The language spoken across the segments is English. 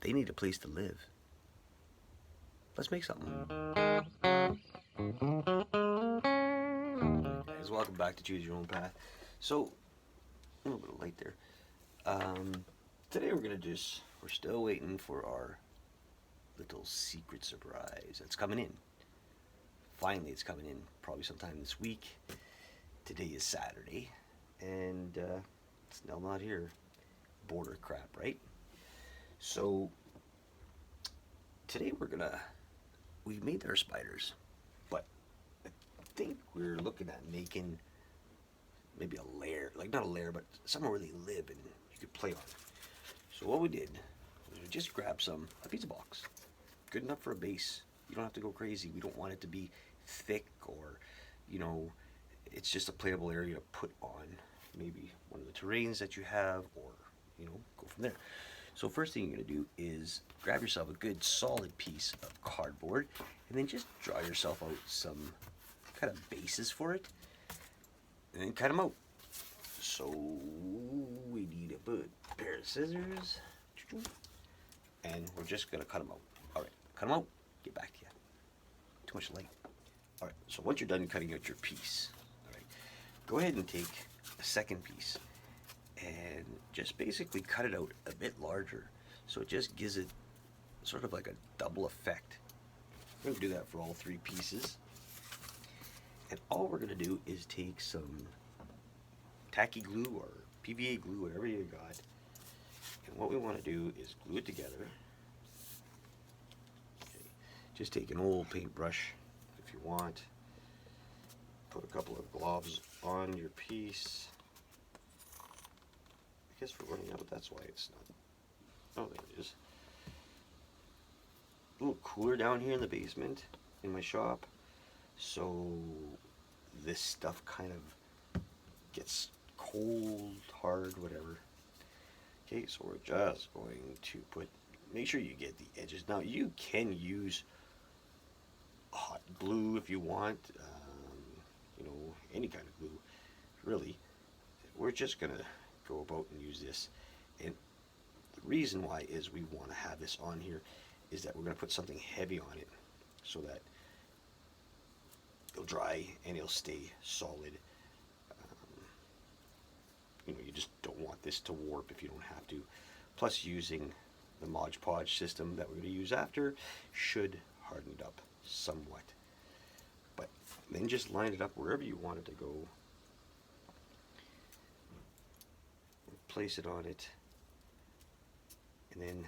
They need a place to live. Let's make something. Guys, welcome back to Choose Your Own Path. So, a little bit of light there. Um, Today we're still waiting for our little secret surprise that's coming in. Finally, it's coming in probably sometime this week. Today is Saturday, and it's still not here. Border crap, right? So, today we made our spiders, but I think we're looking at making maybe a lair, like not a lair, but somewhere where they live and you could play on it. So what we did was we just grabbed a pizza box, good enough for a base. You don't have to go crazy. We don't want it to be thick or, you know, it's just a playable area to put on maybe one of the terrains that you have, or go from there. So first thing you're going to do is grab yourself a good solid piece of cardboard and then just draw yourself out some kind of bases for it and then cut them out. So we need a pair of scissors and we're just going to cut them out. Alright, cut them out, get back to you. Too much light. Alright, so once you're done cutting out your piece, alright, go ahead and take a second piece and just basically cut it out a bit larger, so it just gives it sort of like a double effect. We're going to do that for all three pieces, and all we're going to do is take some tacky glue or PVA glue, whatever you got, and what we want to do is glue it together. Okay. Just take an old paintbrush if you want, put a couple of globs on your piece. I guess we're running out, that's why it's not. Oh, there it is. A little cooler down here in the basement in my shop, so this stuff kind of gets cold, hard, whatever. Okay, so we're just going to make sure you get the edges. Now you can use hot glue if you want, any kind of glue, really. We're just gonna go about and use this, and the reason why is we want to have this on here is that we're going to put something heavy on it so that it'll dry and it'll stay solid. You just don't want this to warp if you don't have to. Plus, using the Mod Podge system that we're going to use after should harden it up somewhat. But then just line it up wherever you want it to go. Place it on it, and then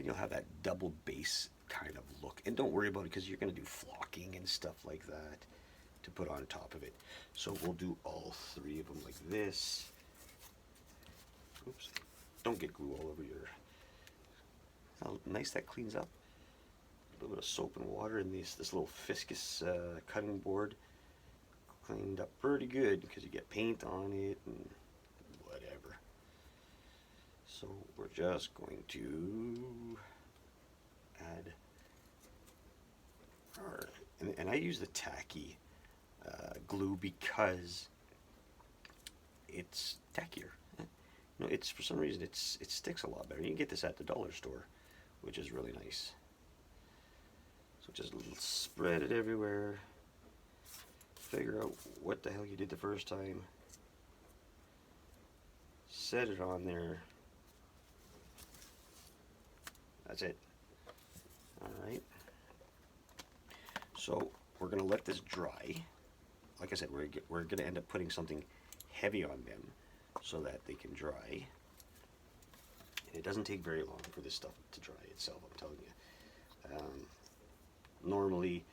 you'll have that double base kind of look. And don't worry about it, because you're going to do flocking and stuff like that to put on top of it. So we'll do all three of them like this. Oops, don't get glue all over your. How nice that cleans up. A little bit of soap and water in this little Fiscus cutting board. Cleaned up pretty good because you get paint on it and whatever. So we're just going to add our, and I use the tacky glue because it's tackier. It's for some reason it sticks a lot better. You can get this at the dollar store, which is really nice. So just spread it everywhere. Figure out what the hell you did the first time. Set it on there. That's it. Alright. So we're going to let this dry. Like I said, we're going to end up putting something heavy on them so that they can dry. And it doesn't take very long for this stuff to dry itself, I'm telling you. Normally,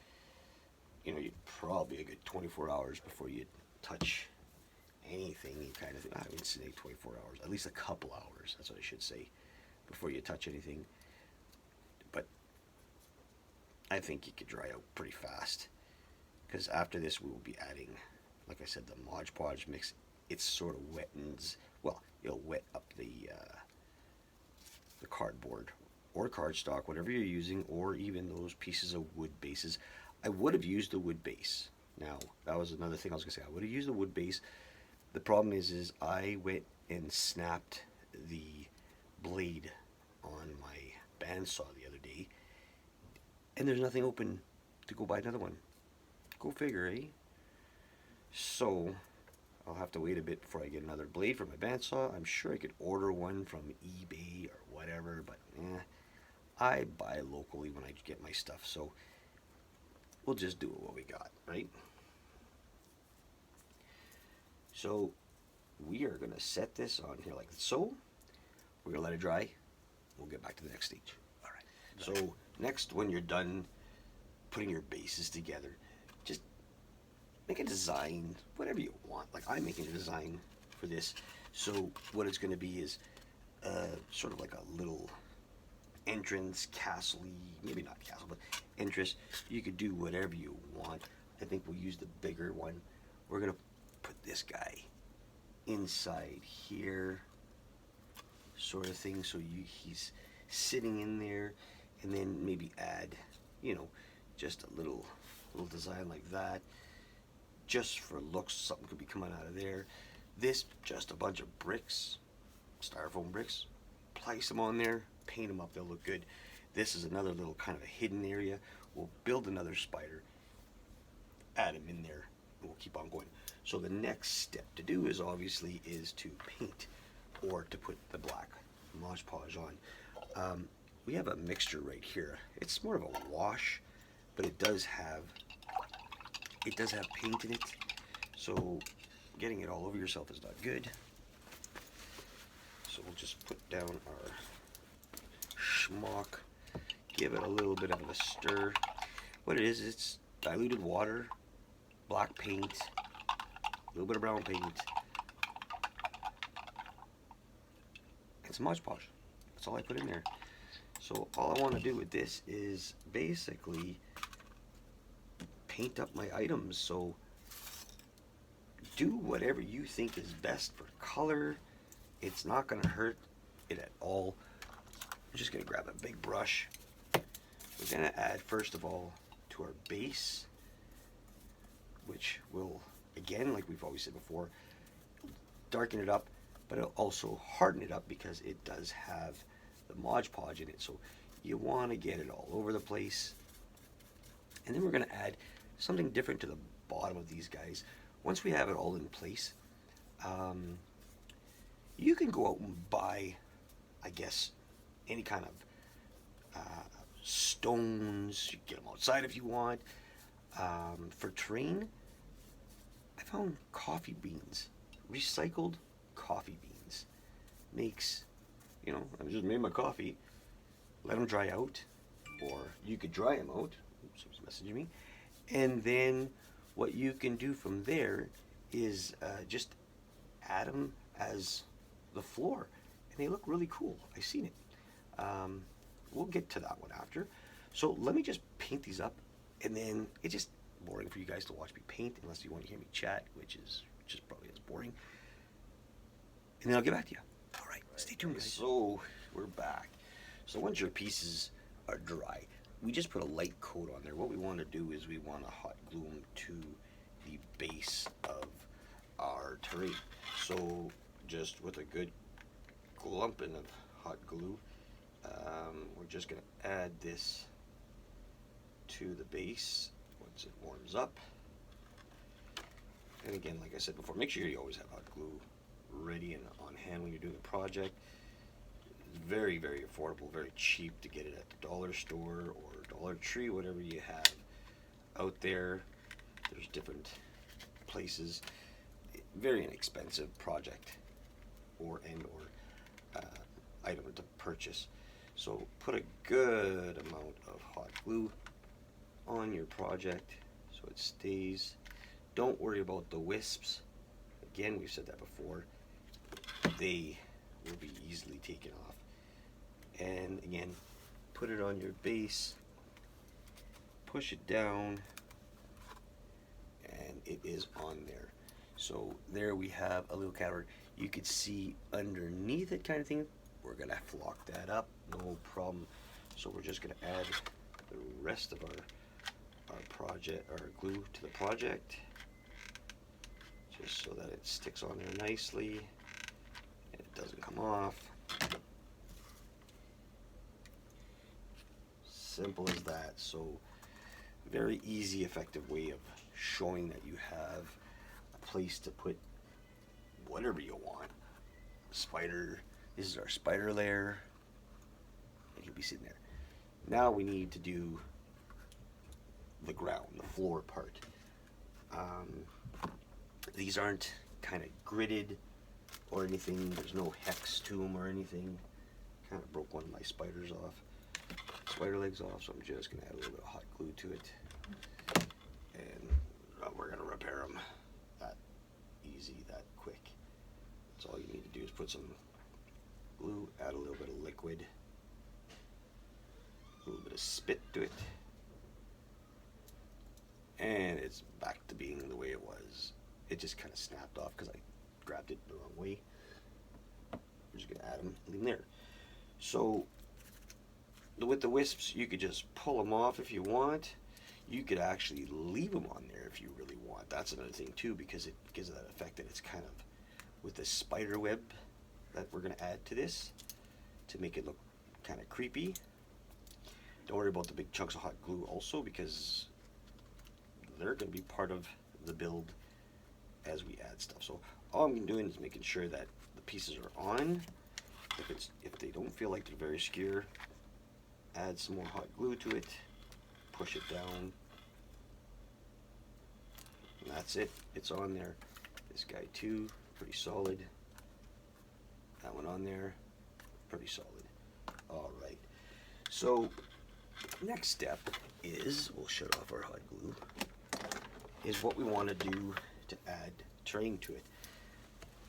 you'd probably a good 24 hours before you touch anything, kind of thing. I would say 24 hours, at least a couple hours, that's what I should say, before you touch anything. But I think you could dry out pretty fast, because after this we will be adding, like I said, the Mod Podge mix. It sort of wettens, well, it'll wet up the cardboard or cardstock, whatever you're using, or even those pieces of wood bases. I would have used the wood base. Now, that was another thing I was going to say. I would have used the wood base. The problem is I went and snapped the blade on my bandsaw the other day, and there's nothing open to go buy another one. Go figure, eh? So I'll have to wait a bit before I get another blade for my bandsaw. I'm sure I could order one from eBay or whatever, but I buy locally when I get my stuff, so we'll just do what we got, right? So we are gonna set this on here like so. We're gonna let it dry. We'll get back to the next stage. All right. So next, when you're done putting your bases together, just make a design, whatever you want. Like I'm making a design for this. So what it's gonna be is sort of like a little entrance, castle-y, maybe not castle, but entrance. You could do whatever you want. I think we'll use the bigger one. We're gonna put this guy inside here, sort of thing, so he's sitting in there, and then maybe add, you know, just a little design like that, just for looks. Something could be coming out of there. This, just a bunch of bricks, styrofoam bricks. Place them on there, paint them up, they'll look good. This is another little kind of a hidden area. We'll build another spider, add him in there, and we'll keep on going. So the next step to do is obviously to paint, or to put the black Mod Podge on. We have a mixture right here. It's more of a wash, but it does have paint in it. So getting it all over yourself is not good. So we'll just put down our schmuck, give it a little bit of a stir. What it is, it's diluted water, black paint, a little bit of brown paint, and some Mod Podge. That's all I put in there. So all I want to do with this is basically paint up my items. So do whatever you think is best for color. It's not going to hurt it at all. I'm just going to grab a big brush. We're going to add, first of all, to our base, which will, again, like we've always said before, darken it up, but it'll also harden it up because it does have the Mod Podge in it. So you want to get it all over the place. And then we're going to add something different to the bottom of these guys. Once we have it all in place, you can go out and buy, I guess, any kind of stones. You can get them outside if you want. For terrain, I found coffee beans, recycled coffee beans. Makes, you know, I just made my coffee, let them dry out, or you could dry them out. Oops, someone's messaging me. And then what you can do from there is just add them as the floor, and they look really cool. I've seen it. We'll get to that one after. So let me just paint these up, and then it's just boring for you guys to watch me paint unless you want to hear me chat, which is just probably as boring. And then I'll get back to you. All right, stay tuned, guys. So we're back. So once your pieces are dry, we just put a light coat on there. What we want to do is we want to hot glue them to the base of our terrain. So just with a good clumping of hot glue, we're just going to add this to the base once it warms up. And again, like I said before, make sure you always have hot glue ready and on hand when you're doing a project. It's very, very affordable, very cheap to get it at the dollar store or Dollar Tree, whatever you have out there. There's different places. Very inexpensive project or item to purchase. So put a good amount of hot glue on your project so it stays. Don't worry about the wisps. Again, we've said that before. They will be easily taken off. And again, put it on your base, push it down, and it is on there. So there we have a little cover. You could see underneath it, kind of thing. We're gonna flock that up, no problem. So we're just gonna add the rest of our project, our glue to the project, just so that it sticks on there nicely and it doesn't come off. Simple as that. So very easy, effective way of showing that you have a place to put whatever you want. Spider, this is our spider layer, and he'll be sitting there. Now we need to do the ground, the floor part. These aren't kind of gridded or anything. There's no hex to them or anything. Kind of broke one of my spider legs off, so I'm just gonna add a little bit of hot glue to it, and we're gonna repair them that easy, that quick. That's all you need to do is put some glue, add a little bit of liquid, a little bit of spit to it, and it's back to being the way it was. It just kind of snapped off because I grabbed it the wrong way. We're just gonna add them, leave them there. So with the wisps, you could just pull them off if you want. You could actually leave them on there if you really want. That's another thing too, because it gives that effect that it's kind of with the spider web that we're gonna add to this to make it look kind of creepy. Don't worry about the big chunks of hot glue also, because they're gonna be part of the build as we add stuff. So all I'm doing is making sure that the pieces are on. If they don't feel like they're very secure, add some more hot glue to it, push it down, and that's it. It's on there. This guy too, pretty solid. That one on there, pretty solid. All right. So next step is, we'll shut off our hot glue, is what we want to do to add terrain to it.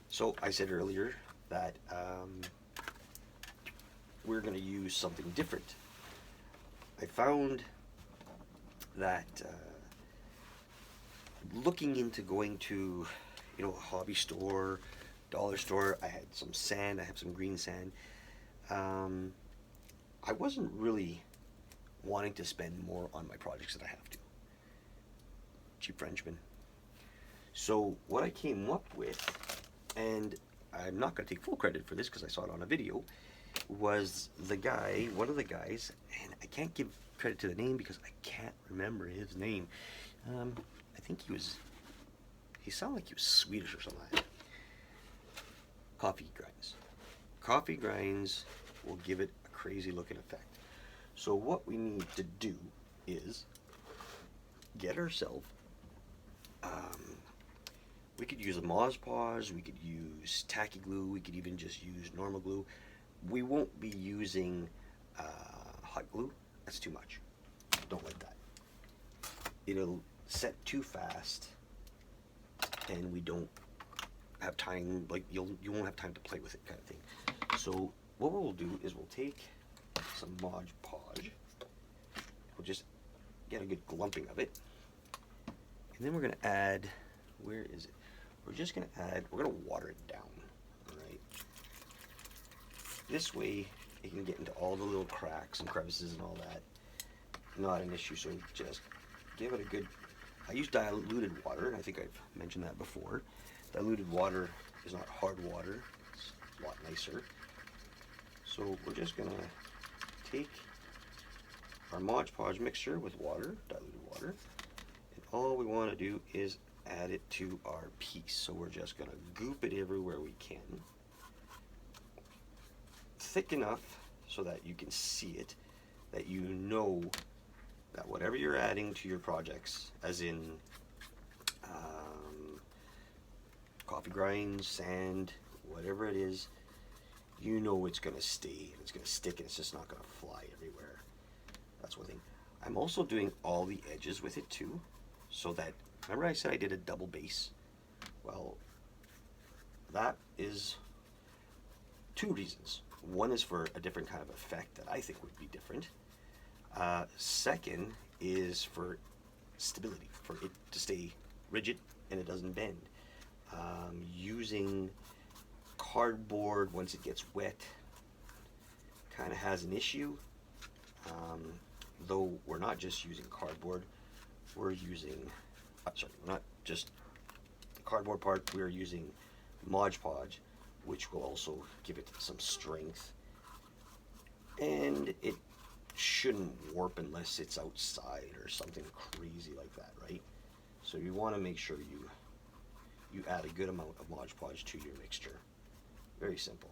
So I said earlier that we're going to use something different. I found that looking into going to, a hobby store, dollar store, I had some sand, I have some green sand. I wasn't really wanting to spend more on my projects than I have to. Cheap Frenchman. So what I came up with, and I'm not going to take full credit for this because I saw it on a video, was one of the guys, and I can't give credit to the name because I can't remember his name. I think he sounded like he was Swedish or something like that. Coffee grinds. Coffee grinds will give it a crazy looking effect. So what we need to do is get ourselves, we could use a Mod Podge, we could use tacky glue, we could even just use normal glue. We won't be using hot glue. That's too much. Don't like that. It'll set too fast, and we don't have time. Like you won't have time to play with it, kind of thing. So what we'll do is we'll take some Mod Podge. We'll just get a good glumping of it, and then we're gonna add. Where is it? We're gonna water it down. All right. This way, it can get into all the little cracks and crevices and all that. Not an issue. So just give it a good. I use diluted water, and I think I've mentioned that before. Diluted water is not hard water. It's a lot nicer. So we're just gonna take our Mod Podge mixture with water, diluted water, and all we want to do is add it to our piece. So we're just gonna goop it everywhere we can. Thick enough so that you can see it, that you know that whatever you're adding to your projects, as in coffee grinds, sand, whatever it is, you know it's going to stay, and it's going to stick, and it's just not going to fly everywhere. That's one thing. I'm also doing all the edges with it too, so that, remember I said I did a double base? Well, that is two reasons. One is for a different kind of effect that I think would be different. Second is for stability, for it to stay rigid and it doesn't bend. Using cardboard once it gets wet kind of has an issue. Though we're not just using cardboard, we're using, we're not just the cardboard part, we're using Mod Podge, which will also give it some strength. And it shouldn't warp unless it's outside or something crazy like that, right? So you want to make sure you add a good amount of Mod Podge to your mixture. Very simple.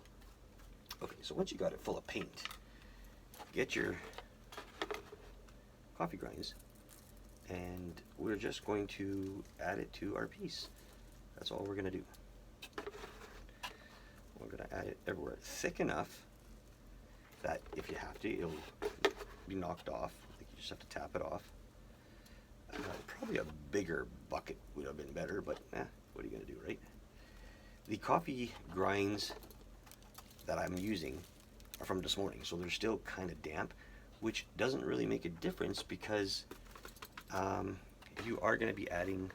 Okay, so once you got it full of paint, get your coffee grinds, and we're just going to add it to our piece. That's all we're going to do. We're going to add it everywhere, thick enough that if you have to, it'll be knocked off. I think you just have to tap it off. Probably a bigger bucket would have been better, but what are you going to do, right? The coffee grinds that I'm using are from this morning, so they're still kind of damp, which doesn't really make a difference because if you are going to be adding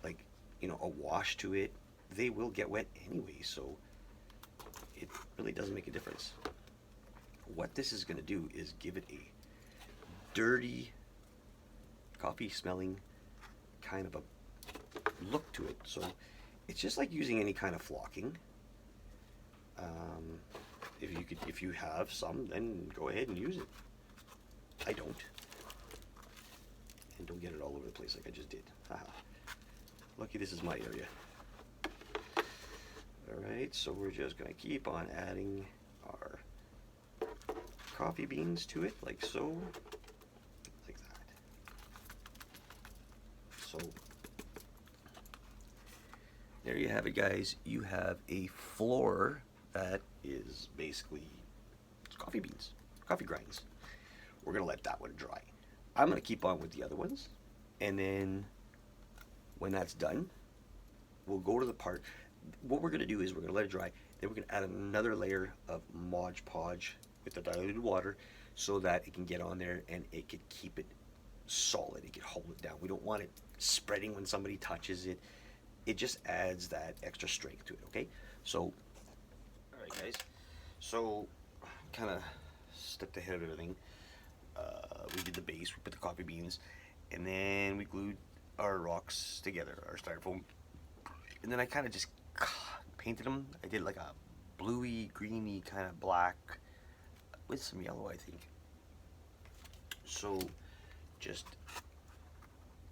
like, you know, a wash to it, they will get wet anyway, so it really doesn't make a difference. What this is going to do is give it a dirty, coffee smelling kind of a look to it. So it's just like using any kind of flocking. If you have some, then go ahead and use it. I don't. And don't get it all over the place like I just did. Haha. Lucky this is my area. Alright, so we're just going to keep on adding our coffee beans to it, like so. Like that. So, there you have it, guys. You have a floor that is basically coffee beans, coffee grinds. We're going to let that one dry. I'm going to keep on with the other ones, and then when that's done, we'll go to the part. What we're going to do is we're going to let it dry, then we're going to add another layer of Mod Podge with the diluted water so that it can get on there and it can keep it solid, it can hold it down. We don't want it spreading when somebody touches it. It just adds that extra strength to it, okay? So, alright guys, so kind of stepped ahead of everything. We did the base, we put the coffee beans, and then we glued our rocks together, our styrofoam, and then I kind of just painted them. I did like a bluey, greeny kind of black with some yellow, I think. So just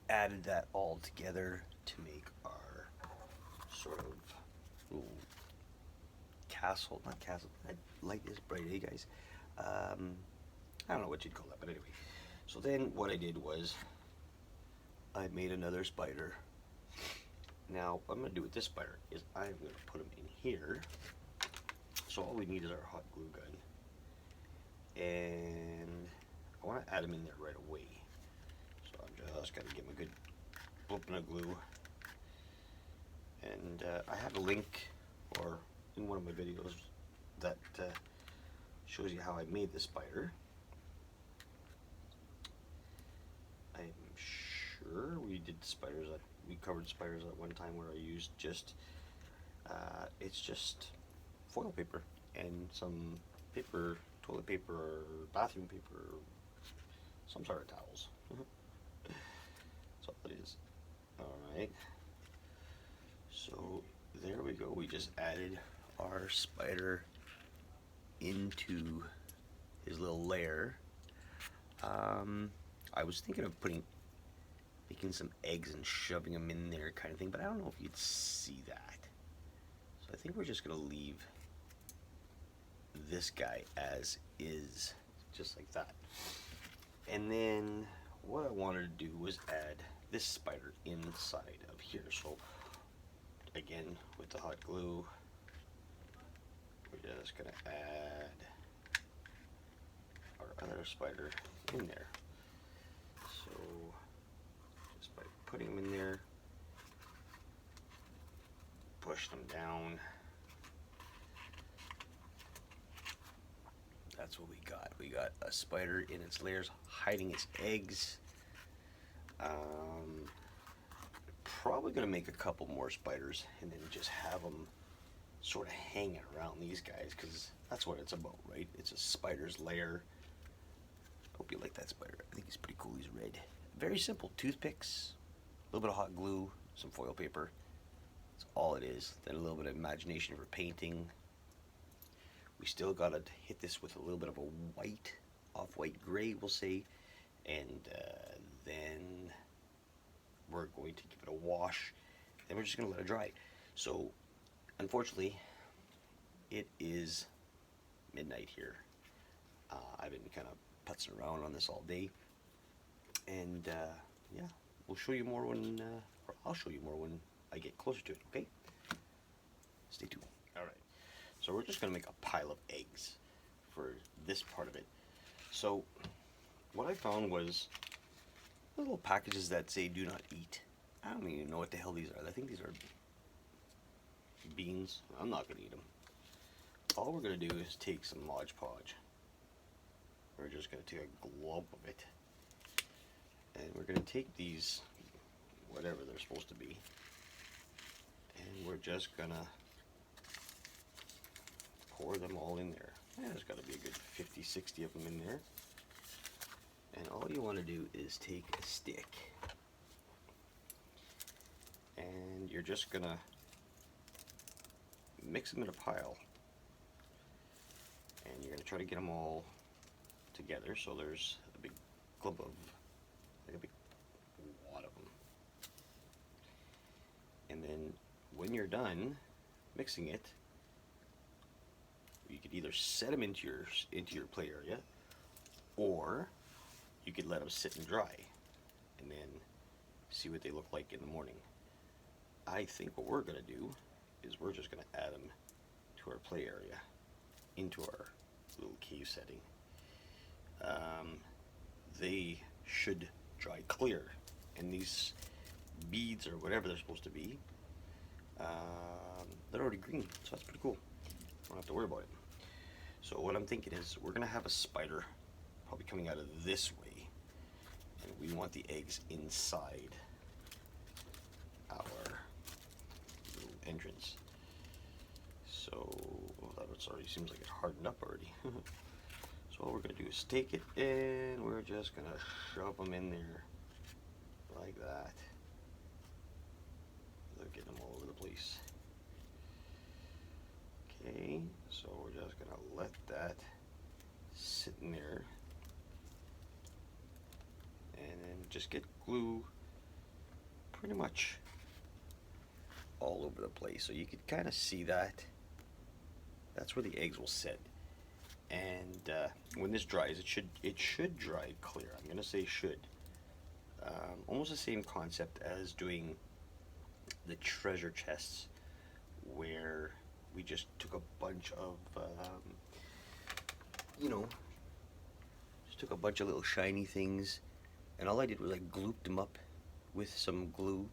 added that all together to make our sort of little castle, not castle, that light is bright, eh guys? I don't know what you'd call that, but anyway. So then what I did was I made another spider. Now what I'm going to do with this spider is I'm going to put him in here. So all we need is our hot glue gun. And I want to add him in there right away. So I'm just going to give him a good whooping of glue. And I have a link or in one of my videos that shows you how I made this spider. I'm sure we did spiders at, we covered spiders at one time where I used just it's just foil paper and some paper, toilet paper or bathroom paper or some sort of towels. That's all it is. Alright, so there we go. We just added our spider into his little lair. I was thinking of making some eggs and shoving them in there kind of thing, but I don't know if you'd see that. So I think we're just going to leave this guy as is, just like that. And then what I wanted to do was add this spider inside of here. So again, with the hot glue, we're just going to add our other spider in there. So just by putting them in there, push them down. That's what we got. We got a spider in its layers hiding its eggs. Probably going to make a couple more spiders and then just have them sort of hanging around these guys, because that's what it's about, right? It's a spider's lair. Hope you like that spider. I think he's pretty cool. He's red. Very simple. Toothpicks, a little bit of hot glue, some foil paper. That's all it is. Then a little bit of imagination for painting. We still got to hit this with a little bit of a white off-white gray, we'll say, and then we're going to give it a wash, and we're just going to let it dry. So, unfortunately, it is midnight here. I've been kind of putzing around on this all day, and yeah, we'll show you more when, or I'll show you more when I get closer to it, okay? Stay tuned. Alright, so we're just going to make a pile of eggs for this part of it. So, what I found was little packages that say do not eat. I don't even know what the hell these are. I think these are beans. I'm not going to eat them. All we're going to do is take some Mod Podge. We're just going to take a glob of it. And we're going to take these, whatever they're supposed to be, and we're just going to pour them all in there. Yeah, there's got to be a good 50, 60 of them in there. And all you want to do is take a stick, and you're just going to mix them in a pile. And you're going to try to get them all together so there's a big clump of, like a big wad of them. And then when you're done mixing it, you could either set them into your play area, or you could let them sit and dry and then see what they look like in the morning. I think what we're going to do is we're just going to add them to our play area, into our little cave setting. They should dry clear, and these beads or whatever they're supposed to be, they're already green, so that's pretty cool. Don't have to worry about it. So what I'm thinking is we're going to have a spider probably coming out of this way, and we want the eggs inside our little entrance. So that already seems like it hardened up already. So all we're going to do is take it, and we're just going to shove them in there like that. Look at them all over the place. Okay, so we're just going to let that sit in there, and then just get glue pretty much all over the place. So you can kind of see that. That's where the eggs will sit. And when this dries, it should dry clear. I'm going to say should. Almost the same concept as doing the treasure chests, where we just took a bunch of, just took a bunch of little shiny things, and all I did was I glooped them up with some glue,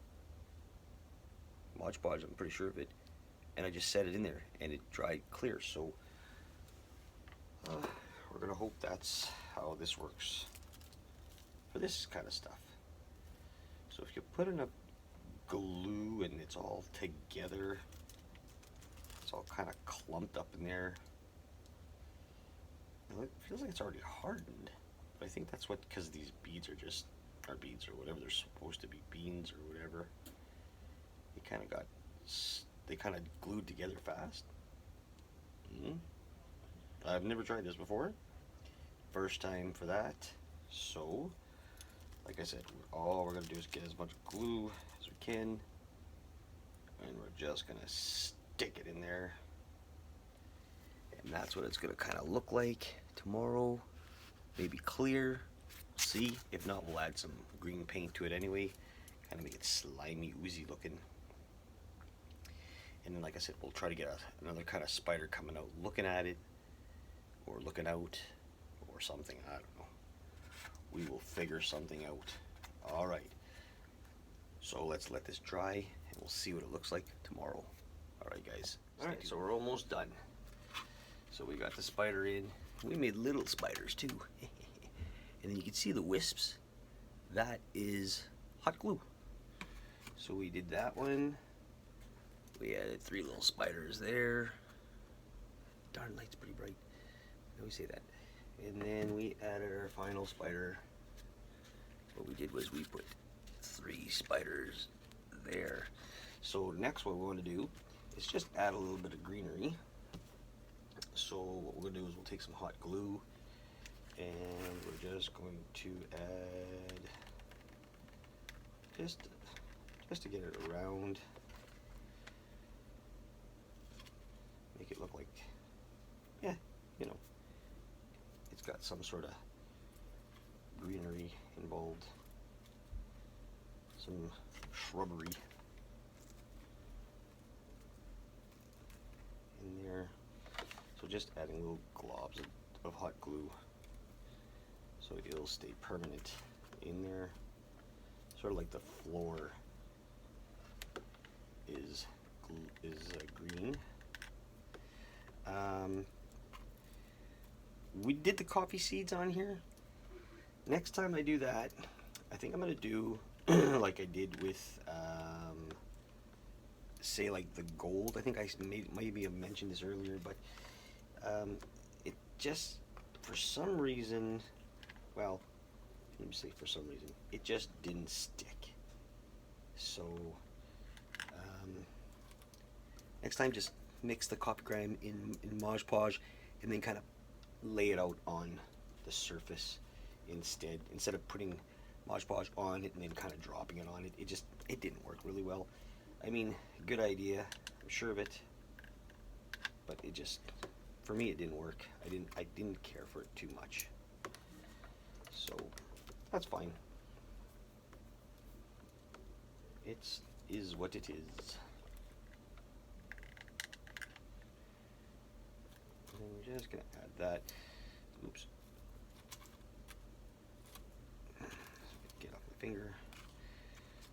Mod Podge, I'm pretty sure of it, and I just set it in there, and it dried clear. So we're gonna hope that's how this works for this kind of stuff. So if you put enough glue and it's all together, it's all kind of clumped up in there. It feels like it's already hardened, but I think that's what, because these beads are beads or whatever they're supposed to be, beans or whatever. They kind of glued together fast. I've never tried this before. First time for that. So, like I said, all we're going to do is get as much glue as we can, and we're just going to stick it in there. And that's what it's going to kind of look like tomorrow. Maybe clear. We'll see. If not, we'll add some green paint to it anyway. Kind of make it slimy, oozy looking. And then, like I said, we'll try to get another kind of spider coming out, looking at it, or looking out, or something. I don't know. We will figure something out. Alright. So let's let this dry, and we'll see what it looks like tomorrow. Alright, guys. Alright, so we're almost done. So we got the spider in. We made little spiders, too. And then you can see the wisps. That is hot glue. So we did that one. We added 3 little spiders there. Darn, light's pretty bright. I always say that. And then we added our final spider. What we did was we put 3 spiders there. So next what we want to do is just add a little bit of greenery. So what we're going to do is we'll take some hot glue, And we're just going to add, just to get it around, make it look like, yeah, you know, it's got some sort of greenery involved, some shrubbery in there. So just adding little globs of hot glue so it'll stay permanent in there, sort of like the floor is green. We did the coffee seeds on here. Next time I do that, I think I'm gonna do like I did with say like the gold. I think I maybe have mentioned this earlier, but it just, for some reason, well, let me say for some reason, it just didn't stick. So next time, just mix the coffee ground in Mod Podge and then kind of lay it out on the surface instead of putting Mod Podge on it and then kind of dropping it on it. It didn't work really well. I mean, good idea, I'm sure of it, but it just, for me, it didn't work. I didn't care for it too much. So that's fine. It is what it is. And I'm just gonna add that. Oops. Get off my finger.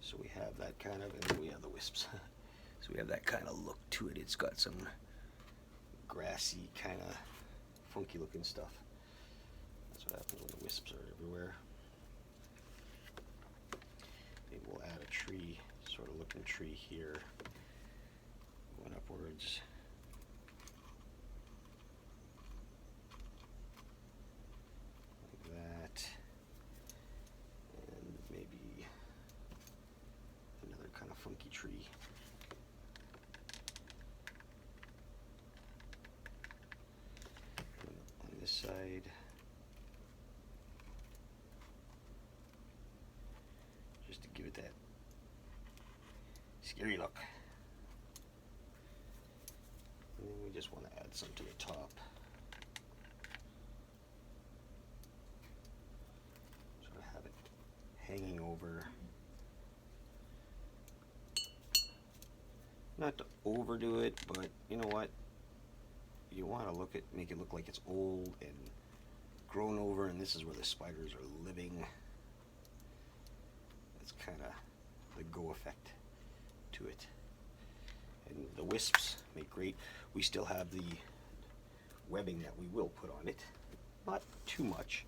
So we have that kind of, and then we have the wisps. So we have that kind of look to it. It's got some grassy, kind of funky looking stuff. That's what happens when the wisps are everywhere. Maybe we'll add a tree, sort of looking tree here, going upwards. Like that. And maybe another kind of funky tree. And on this side. Give it that scary look. And then we just want to add some to the top. Sort of have it hanging over. Not to overdo it, but you know what? You want to make it look like it's old and grown over, and this is where the spiders are living. Kind of the go effect to it, and the wisps make great. We still have the webbing that we will put on it, not too much.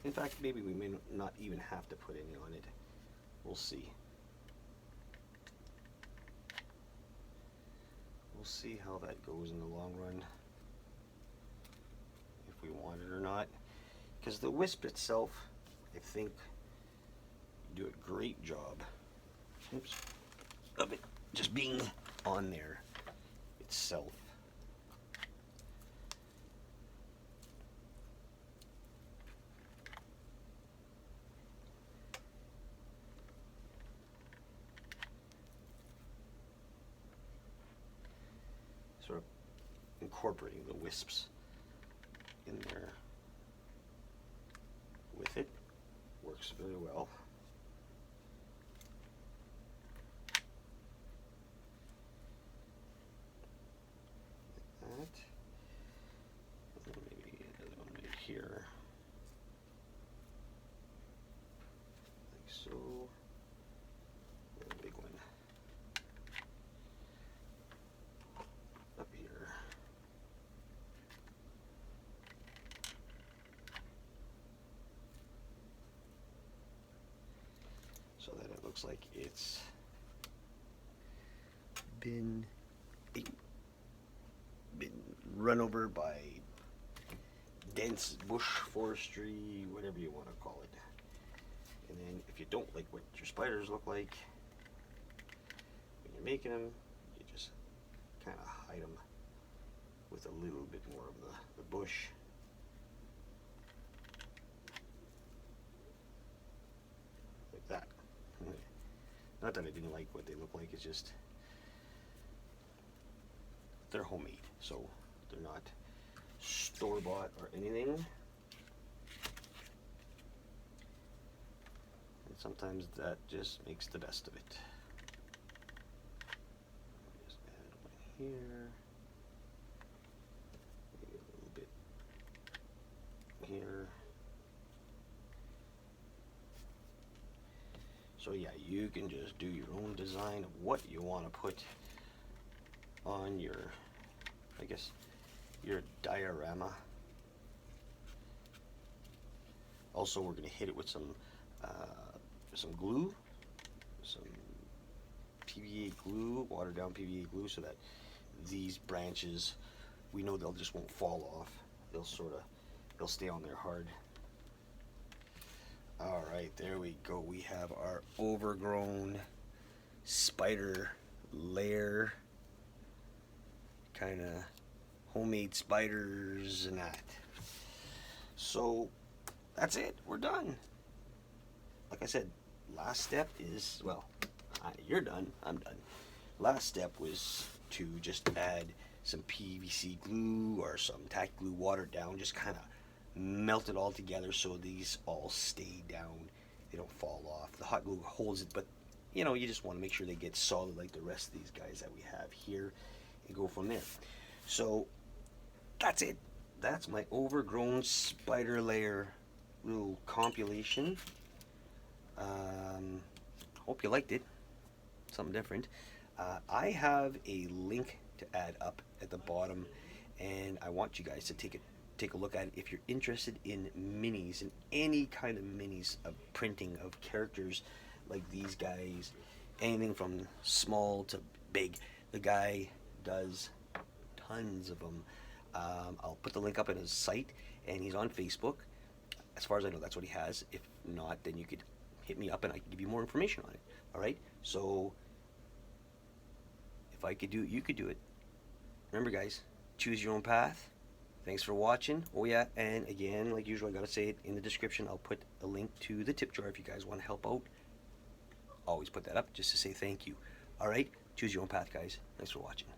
In fact, maybe we may not even have to put any on it. We'll see. We'll see how that goes in the long run, if we want it or not, because the wisp itself, I think, do a great job, oops, of it just being on there itself. Sort of incorporating the wisps in there with it works very well. And maybe another one right here, like so, and a big one up here. So that it looks like it's been run over by dense bush forestry, whatever you want to call it. And then if you don't like what your spiders look like when you're making them, you just kind of hide them with a little bit more of the bush. Not that I didn't like what they look like, it's just they're homemade, so they're not store-bought or anything. And sometimes that just makes the best of it. Just add one here. Maybe a little bit here. So yeah, you can just do your own design of what you want to put on your, I guess, your diorama. Also, we're going to hit it with some glue, some PVA glue, watered down PVA glue, so that these branches, we know they'll just won't fall off. They'll stay on there hard. All right, there we go. We have our overgrown spider lair, kind of homemade spiders and that. So that's it. We're done. Like I said, last step is, well, you're done. I'm done. Last step was to just add some PVC glue or some tack glue, watered down, just kind of melt it all together so these all stay down. They don't fall off. The hot glue holds it, but you know, you just want to make sure they get solid like the rest of these guys that we have here, and go from there. So that's it. That's my overgrown spider lair little compilation. Hope you liked it. Something different. I have a link to add up at the bottom, and I want you guys to take a look at it if you're interested in minis, and any kind of minis of printing of characters like these guys, anything from small to big. The guy does tons of them. I'll put the link up in his site, and he's on Facebook. As far as I know, that's what he has. If not, then you could hit me up and I can give you more information on it. All right, so if I could do it, you could do it. Remember, guys, choose your own path. Thanks for watching. Oh yeah, and again, like usual, I gotta say it in the description. I'll put a link to the tip jar if you guys want to help out. Always put that up just to say thank you. All right, choose your own path, guys. Thanks for watching.